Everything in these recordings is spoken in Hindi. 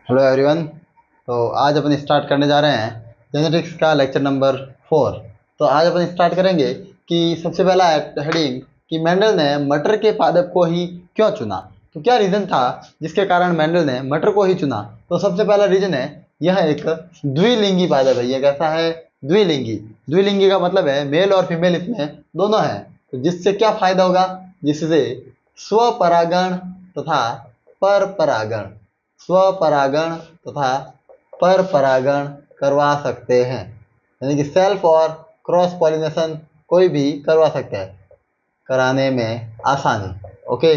Hello everyone. तो आज अपन स्टार्ट करने जा रहे हैं जेनेटिक्स का लेक्चर नंबर 4। तो आज अपन स्टार्ट करेंगे कि सबसे पहला हेडिंग कि मेंडल ने मटर के पादप को ही क्यों चुना। तो क्या रीज़न था जिसके कारण मेंडल ने मटर को ही चुना। तो सबसे पहला रीज़न है यह एक द्विलिंगी पादप है। यह कैसा है? द्विलिंगी। द्विलिंगी का मतलब है मेल और फीमेल इसमें दोनों हैं। तो जिससे क्या फायदा होगा? जिससे स्वपरागण तथा परपरागण स्वपरागण तथा परपरागण करवा सकते हैं। यानी कि सेल्फ और क्रॉस पॉलिनेशन कोई भी करवा सकता है, कराने में आसानी। ओके,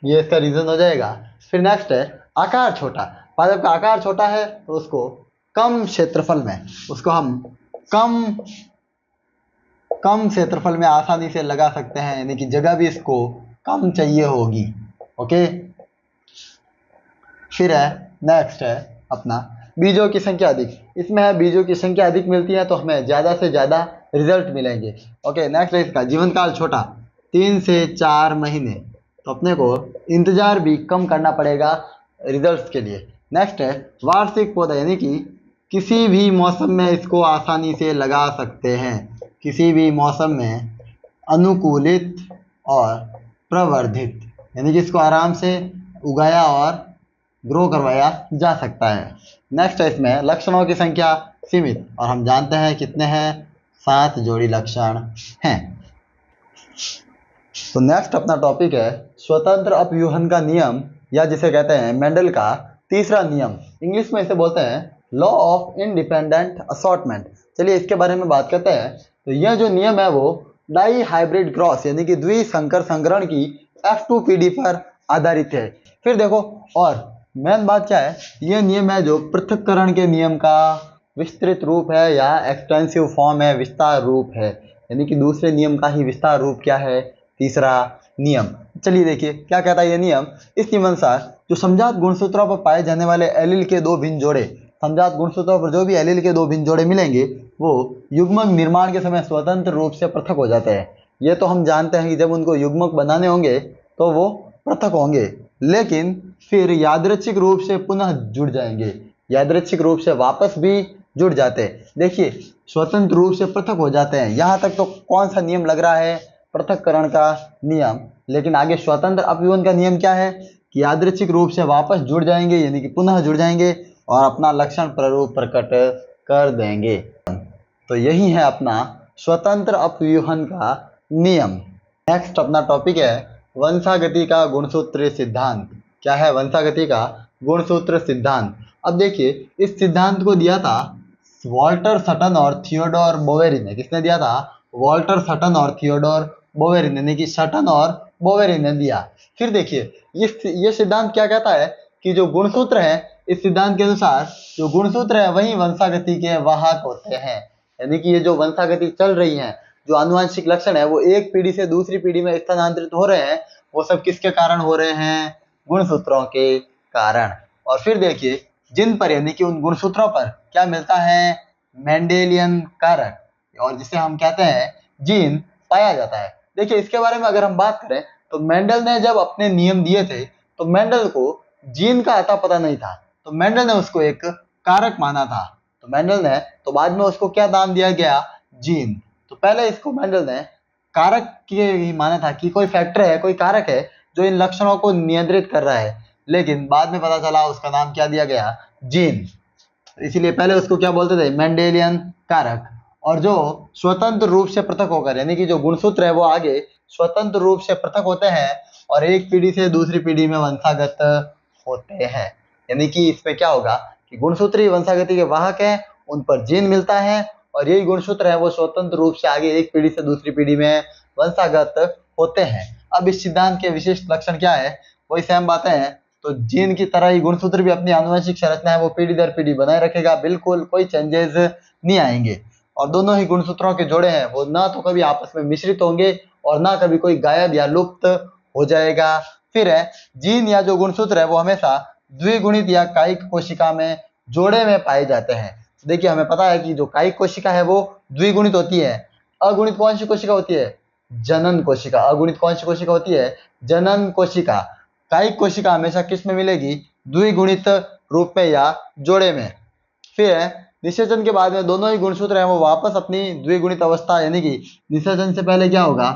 ये इसका रीजन हो जाएगा। फिर नेक्स्ट है आकार छोटा। पादप का आकार छोटा है तो उसको कम क्षेत्रफल में उसको हम कम कम क्षेत्रफल में आसानी से लगा सकते हैं, यानी कि जगह भी इसको कम चाहिए होगी। ओके, फिर है नेक्स्ट है अपना बीजों की संख्या अधिक। इसमें है बीजों की संख्या अधिक मिलती है तो हमें ज़्यादा से ज़्यादा रिजल्ट मिलेंगे। ओके, नेक्स्ट है इसका जीवन काल छोटा, 3 से 4 महीने। तो अपने को इंतजार भी कम करना पड़ेगा रिजल्ट्स के लिए। नेक्स्ट है वार्षिक पौधा, यानी कि किसी भी मौसम में इसको आसानी से लगा सकते हैं, किसी भी मौसम में अनुकूलित और प्रवर्धित, यानी कि इसको आराम से उगाया और ग्रो करवाया जा सकता है। नेक्स्ट है इसमें लक्षणों की संख्या सीमित, और हम जानते हैं कितने हैं? 7 जोड़ी लक्षण हैं। तो नेक्स्ट अपना टॉपिक है स्वतंत्र अपव्यूहन का नियम, या जिसे कहते हैं मेंडल का तीसरा नियम। इंग्लिश में इसे बोलते हैं लॉ ऑफ इंडिपेंडेंट असॉर्टमेंट। चलिए इसके बारे में बात करते हैं। तो यह जो नियम है वो डाई हाइब्रिड क्रॉस यानी कि द्विसंकर संकरण की F2PD पर आधारित है। फिर देखो, और मेन बात क्या है, यह नियम है जो पृथक्करण के नियम का विस्तृत रूप है या एक्सटेंसिव फॉर्म है, विस्तार रूप है। यानी कि दूसरे नियम का ही विस्तार रूप क्या है? तीसरा नियम। चलिए देखिए क्या कहता है यह नियम। इस नियमानुसार जो समजात गुणसूत्रों पर पाए जाने वाले एलील के दो भिन्न जोड़े, समजात गुणसूत्रों पर जो भी एलील के दो भिन्न जोड़े मिलेंगे वो युग्मक निर्माण के समय स्वतंत्र रूप से पृथक हो जाते हैं। ये तो हम जानते हैं कि जब उनको युग्मक बनाने होंगे तो वो पृथक होंगे, लेकिन फिर यादृच्छिक रूप से पुनः जुड़ जाएंगे, यादृच्छिक रूप से वापस भी जुड़ जाते हैं। देखिए स्वतंत्र रूप से पृथक हो जाते हैं, यहाँ तक तो कौन सा नियम लग रहा है? पृथक्करण का नियम। लेकिन आगे स्वतंत्र अपव्यूहन का नियम क्या है कि यादृच्छिक रूप से वापस जुड़ जाएंगे, यानी कि पुनः जुड़ जाएंगे और अपना लक्षण प्रारूप प्रकट कर देंगे। तो यही है अपना स्वतंत्र अपव्यूहन का नियम। नेक्स्ट अपना टॉपिक है वंशागति का गुणसूत्र सिद्धांत। क्या है वंशागति का गुणसूत्र सिद्धांत? अब देखिए इस सिद्धांत को दिया था वॉल्टर सटन और थियोडोर बोवेरी ने। किसने दिया था? वॉल्टर सटन और थियोडोर बोवेरी ने, यानी कि सटन और बोवेरी ने दिया। फिर देखिए ये सिद्धांत क्या कहता है कि जो गुणसूत्र है, इस सिद्धांत के अनुसार जो गुणसूत्र है वही वंशागति के वाहक होते हैं। यानी कि ये जो वंशागति चल रही है, जो आनुवंशिक लक्षण है वो एक पीढ़ी से दूसरी पीढ़ी में स्थानांतरित हो रहे हैं, वो सब किसके कारण हो रहे हैं? गुणसूत्रों के कारण। और फिर देखिए जिन पर यानी कि उन गुणसूत्रों पर क्या मिलता है? मेंडेलियन कारक, और जिसे हम कहते हैं जीन पाया जाता है। देखिए इसके बारे में अगर हम बात करें तो मेंडल ने जब अपने नियम दिए थे तो मेंडल को जीन का अता पता नहीं था, तो मेंडल ने उसको एक कारक माना था। तो मेंडल ने तो बाद में उसको क्या नाम दिया गया? जीन। तो पहले इसको मेंडल ने कारक के ही माना था कि कोई फैक्टर है, कोई कारक है जो इन लक्षणों को नियंत्रित कर रहा है, लेकिन बाद में पता चला उसका नाम क्या दिया गया? जीन। इसीलिए पहले उसको क्या बोलते थे? मेंडेलियन कारक। और जो स्वतंत्र रूप से पृथक होकर, यानी कि जो गुणसूत्र है वो आगे स्वतंत्र रूप से पृथक होते हैं और एक पीढ़ी से दूसरी पीढ़ी में वंशागत होते हैं। यानी कि इसमें क्या होगा कि गुणसूत्र ही वंशागति के वाहक हैं, उन पर जीन मिलता है और यही गुणसूत्र है वो स्वतंत्र रूप से आगे एक पीढ़ी से दूसरी पीढ़ी में वंशागत होते हैं। अब इस सिद्धांत के विशिष्ट लक्षण क्या है? वही सेम बातें हैं। तो जीन की तरह ही गुणसूत्र भी अपनी आनुवंशिक संरचना है वो पीढ़ी दर पीढ़ी बनाए रखेगा, बिल्कुल कोई चेंजेस नहीं आएंगे। और दोनों ही गुणसूत्रों के जोड़े हैं वो ना तो कभी आपस में मिश्रित होंगे और ना कभी कोई गायब या लुप्त हो जाएगा। फिर है जीन या जो गुणसूत्र है वो हमेशा द्विगुणित या कायिक कोशिका में जोड़े में पाए जाते हैं। देखिए हमें पता है कि जो कायिक कोशिका है वो द्विगुणित होती है। अगुणित कौन सी कोशिका होती है? जनन कोशिका। अगुणित कौन सी कोशिका होती है? जनन कोशिका। कायिक कोशिका हमेशा किस में मिलेगी? द्विगुणित रूप में या जोड़े में। फिर है निषेचन के बाद में दोनों ही गुणसूत्र हैं वो वापस अपनी द्विगुणित अवस्था, यानी कि निषेचन से पहले क्या होगा,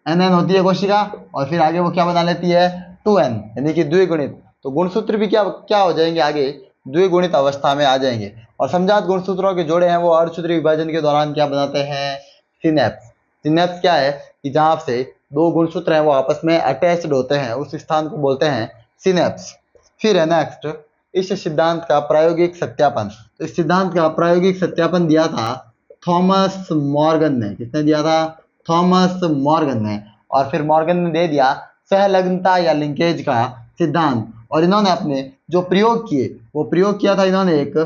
NN होती है कोशिका और फिर आगे वो क्या बना लेती है 2N, यानी कि द्विगुणित। तो गुणसूत्र भी क्या क्या हो जाएंगे आगे, द्विगुणित अवस्था में आ जाएंगे। और समजात गुणसूत्रों के जोड़े हैं वो अर्धसूत्री विभाजन के दौरान क्या बनाते हैं, सिनेप्स। सिनेप्स क्या है कि जहां से दो गुणसूत्र हैं वो आपस में अटैच्ड होते हैं, उस स्थान को बोलते हैं सिनेप्स। फिर है नेक्स्ट इस सिद्धांत का प्रायोगिक सत्यापन। तो इस सिद्धांत का प्रायोगिक सत्यापन दिया था थॉमस मॉर्गन ने। किसने दिया था, थॉमस मॉर्गन ने। और फिर मॉर्गन ने दे दिया सहलग्नता या लिंकेज का सिद्धांत। और इन्होंने अपने जो प्रयोग किए वो प्रयोग किया था इन्होंने एक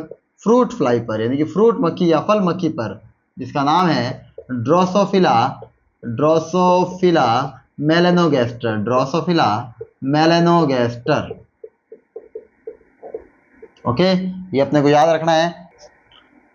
फ्रूट फ्लाई पर, यानी कि फ्रूट मक्खी या फल मक्खी पर, जिसका नाम है Drosophila Drosophila melanogaster, Drosophila melanogaster. Okay, ये अपने को याद रखना है।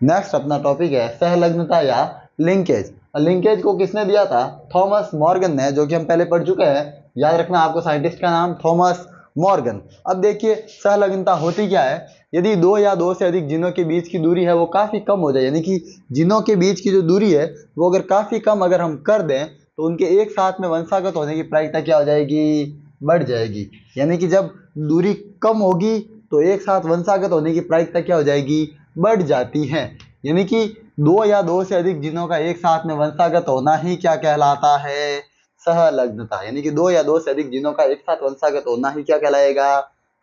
नेक्स्ट अपना टॉपिक है सहलग्नता या लिंकेज। लिंकेज को किसने दिया था, थॉमस मॉर्गन ने, जो कि हम पहले पढ़ चुके हैं। याद रखना आपको साइंटिस्ट का नाम थॉमस मॉर्गन। अब देखिए सहलग्नता होती क्या है, यदि दो या दो से अधिक जिनों के बीच की दूरी है वो काफ़ी कम हो जाए, यानी कि जिनों के बीच की जो दूरी है वो अगर काफ़ी कम अगर हम कर दें तो उनके एक साथ में वंशागत होने की प्रायिकता क्या हो जाएगी, बढ़ जाएगी। यानी कि जब दूरी कम होगी तो एक साथ वंशागत होने की प्रायिकता क्या हो जाएगी, बढ़ जाती है। यानी कि दो या दो से अधिक जिनों का एक साथ में वंशागत होना ही क्या कहलाता है, सहलग्नता। यानी कि दो या दो से अधिक जिनों का एक साथ वंशागत होना ही क्या कहलाएगा,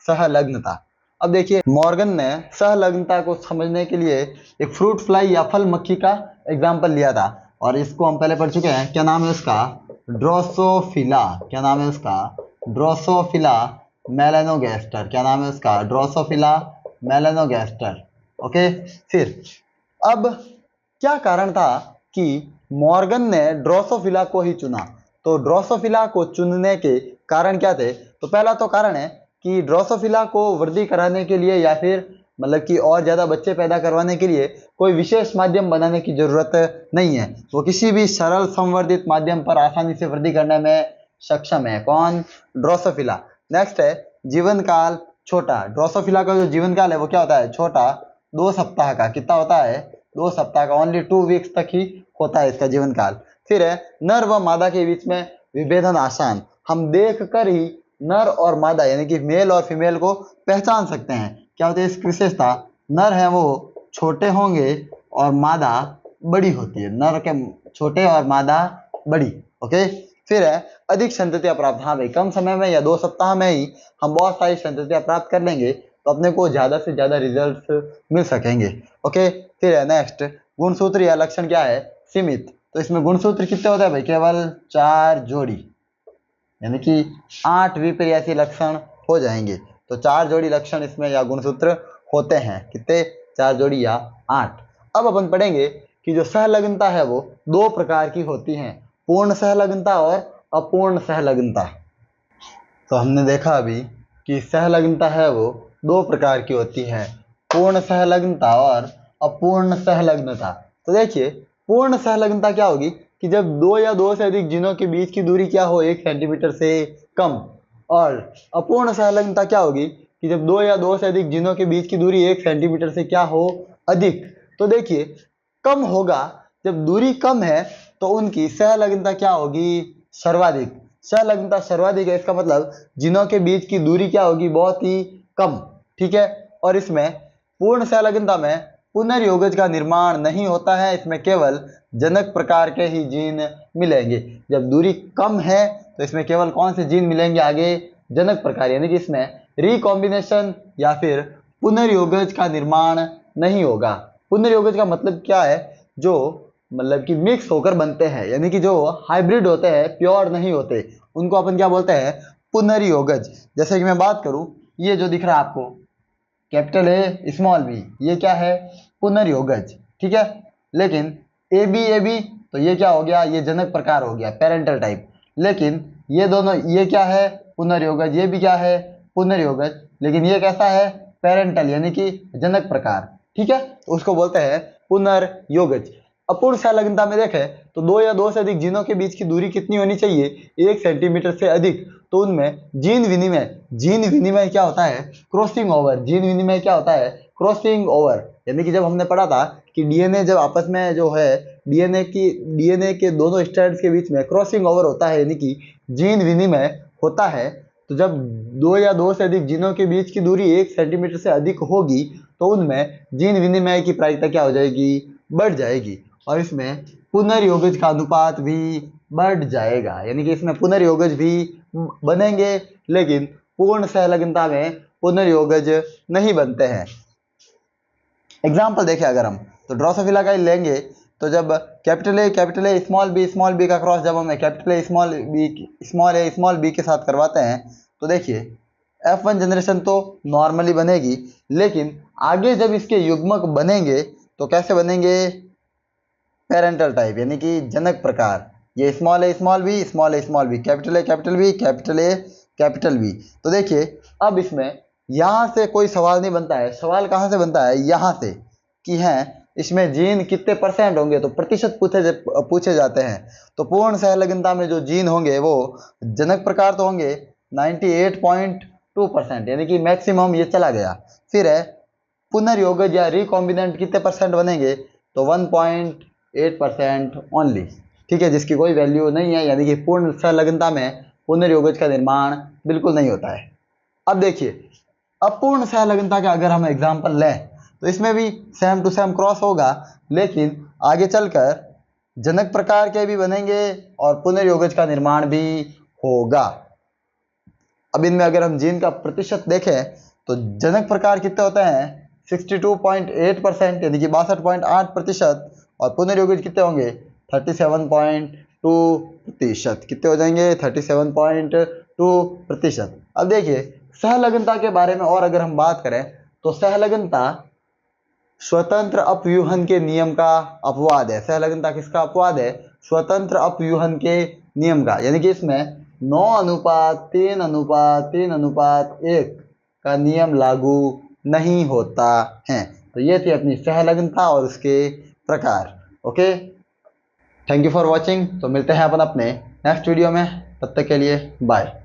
सहलग्नता। अब देखिए मॉर्गन ने सहलग्नता को समझने के लिए एक फ्रूट फ्लाई या फल मक्खी का एग्जाम्पल लिया था, और इसको हम पहले पढ़ चुके हैं। क्या नाम है उसका, ड्रोसोफिला। क्या नाम है उसका, ड्रोसोफिला मेलेनोगेस्टर। क्या नाम है उसका, ड्रोसोफिला मेलेनोगेस्टर। ओके, फिर अब क्या कारण था कि मॉर्गन ने ड्रोसोफिला को ही चुना। तो ड्रोसोफिला को चुनने के कारण क्या थे, तो पहला तो कारण है कि ड्रोसोफिला को वृद्धि कराने के लिए या फिर मतलब कि और ज़्यादा बच्चे पैदा करवाने के लिए कोई विशेष माध्यम बनाने की जरूरत नहीं है, वो किसी भी सरल संवर्धित माध्यम पर आसानी से वृद्धि करने में सक्षम है। कौन, ड्रोसोफिला। नेक्स्ट है जीवन काल छोटा। ड्रोसोफिला का जो जीवन काल है वो क्या होता है, छोटा, 2 सप्ताह का। कितना होता है, 2 सप्ताह का, ओनली 2 वीक्स तक ही होता है इसका जीवन काल। फिर है नर व मादा के बीच में विभेदन आसान। हम देख कर ही नर और मादा यानी कि मेल और फीमेल को पहचान सकते हैं। क्या होती है इसकी विशेषता, नर है वो छोटे होंगे और मादा बड़ी होती है, नर के छोटे और मादा बड़ी। ओके, फिर है अधिक संततियां प्राप्त। हाँ भाई, कम समय में या 2 सप्ताह में ही हम बहुत सारी संततियां प्राप्त कर लेंगे तो अपने को ज़्यादा से ज़्यादा रिजल्ट मिल सकेंगे। ओके, फिर है नेक्स्ट गुणसूत्र या लक्षण क्या है, सीमित। तो इसमें गुणसूत्र कितने होते हैं भाई, केवल 4 जोड़ी, यानी कि 8 विपर्यासी लक्षण हो जाएंगे। तो 4 जोड़ी लक्षण इसमें या गुणसूत्र होते हैं। कितने, 4 जोड़ी या 8। अब अपन पढ़ेंगे कि जो सहलग्नता है वो 2 प्रकार की होती हैं, पूर्ण सहलग्नता और अपूर्ण सहलग्नता। तो हमने देखा अभी कि सहलग्नता है वो 2 प्रकार की होती है, पूर्ण सहलग्नता और अपूर्ण सहलग्नता। तो देखिए पूर्ण सहलग्नता क्या होगी कि जब 2 या 2 से अधिक जिनों के बीच की दूरी क्या हो, 1 सेंटीमीटर से कम। और अपूर्ण सहलग्नता क्या होगी कि जब 2 या 2 से अधिक जिनों के बीच की दूरी 1 सेंटीमीटर से क्या हो, अधिक। तो देखिए कम होगा, जब दूरी कम है तो उनकी सहलग्नता क्या होगी, सर्वाधिक। सहलग्नता सर्वाधिक है, इसका मतलब जिनों के बीच की दूरी क्या होगी, बहुत ही कम। ठीक है, और इसमें पूर्ण सहलग्नता में पुनर्योगज का निर्माण नहीं होता है, इसमें केवल जनक प्रकार के ही जीन मिलेंगे। जब दूरी कम है तो इसमें केवल कौन से जीन मिलेंगे आगे, जनक प्रकार, यानी कि इसमें रिकॉम्बिनेशन या फिर पुनर्योगज का निर्माण नहीं होगा। पुनर्योगज का मतलब क्या है, जो मतलब कि मिक्स होकर बनते हैं, यानी कि जो हाइब्रिड होते हैं, प्योर नहीं होते, उनको अपन क्या बोलते हैं, पुनर्योगज। जैसे कि मैं बात करूं, ये जो दिख रहा है आपको कैपिटल ए स्मॉल बी, ये क्या है, पुनर्योगज। ठीक है, लेकिन ए बी तो ये क्या हो गया, ये जनक प्रकार हो गया, पेरेंटल टाइप। लेकिन ये दोनों, ये क्या है, पुनर्योगज, ये भी क्या है, पुनर्योगज, लेकिन ये कैसा है, पेरेंटल यानी कि जनक प्रकार। ठीक है, तो उसको बोलते हैं पुनर्योगज। अपूर्ण सहलग्नता में देखें तो दो या दो से अधिक जीनों के बीच की दूरी कितनी होनी चाहिए, 1 सेंटीमीटर से अधिक। तो उनमें जीन विनिमय क्या होता है, क्रॉसिंग ओवर। जीन विनिमय क्या होता है, क्रॉसिंग ओवर। यानी कि जब हमने पढ़ा था कि डीएनए जब आपस में जो है डीएनए के दोनों स्ट्रैंड्स के बीच में क्रॉसिंग ओवर होता है, यानी कि जीन विनिमय होता है। तो जब दो या दो से अधिक जीनों के बीच की दूरी 1 सेंटीमीटर से अधिक होगी तो उनमें जीन विनिमय की प्रायिकता क्या हो जाएगी, बढ़ जाएगी। और इसमें पुनर्योगज का अनुपात भी बढ़ जाएगा, यानी कि इसमें पुनर्योगज भी बनेंगे, लेकिन पूर्ण सहलग्नता में पुनर्योगज नहीं बनते हैं। एग्जाम्पल देखें अगर हम, तो ड्रोसोफिला का ही लेंगे तो जब कैपिटल ए स्मॉल बी का क्रॉस जब हमें कैपिटल ए स्मॉल बी के साथ करवाते हैं तो देखिए F1 जनरेशन तो नॉर्मली बनेगी, लेकिन आगे जब इसके युग्मक बनेंगे तो कैसे बनेंगे, पेरेंटल टाइप, यानी कि जनक प्रकार। ये small A small B, capital A capital B. तो देखिए अब इसमें यहाँ से कोई सवाल नहीं बनता है। सवाल कहाँ से बनता है, यहाँ से, कि हैं इसमें जीन कितने परसेंट होंगे, तो प्रतिशत पूछे जाते हैं। तो पूर्ण सहलग्नता में जो जीन होंगे वो जनक प्रकार तो होंगे 98.2%, यानी कि मैक्सिमम ये चला गया। फिर है पुनर्योगज या रिकॉम्बिनेंट कितने परसेंट बनेंगे, तो 1.8% ओनली, ठीक है, जिसकी कोई वैल्यू नहीं है, यानी कि पूर्ण सहलग्नता में पुनर्योगज का निर्माण बिल्कुल नहीं होता है। अब देखिए अपूर्ण सहलग्नता का अगर हम एग्जाम्पल लें तो इसमें भी सेम टू सेम क्रॉस होगा, लेकिन आगे चलकर जनक प्रकार के भी बनेंगे और पुनर्योगज का निर्माण भी होगा। अब इनमें अगर हम जीन का प्रतिशत देखें तो जनक प्रकार कितने होते हैं, 62.8%, यानी कि 62.8%, और पुनर्योगज कितने होंगे 37.2%। कितने हो जाएंगे, 37.2%। अब देखिए सहलग्नता के बारे में और अगर हम बात करें तो सहलग्नता स्वतंत्र अपव्यूहन के नियम का अपवाद है। सहलग्नता किसका अपवाद है, स्वतंत्र अपव्यूहन के नियम का, यानी कि इसमें 9:3:3:1 का नियम लागू नहीं होता है। तो ये थी अपनी सहलग्नता और उसके प्रकार। Okay, thank you for watching. तो मिलते हैं अपन अपने नेक्स्ट वीडियो में, तब तक के लिए बाय।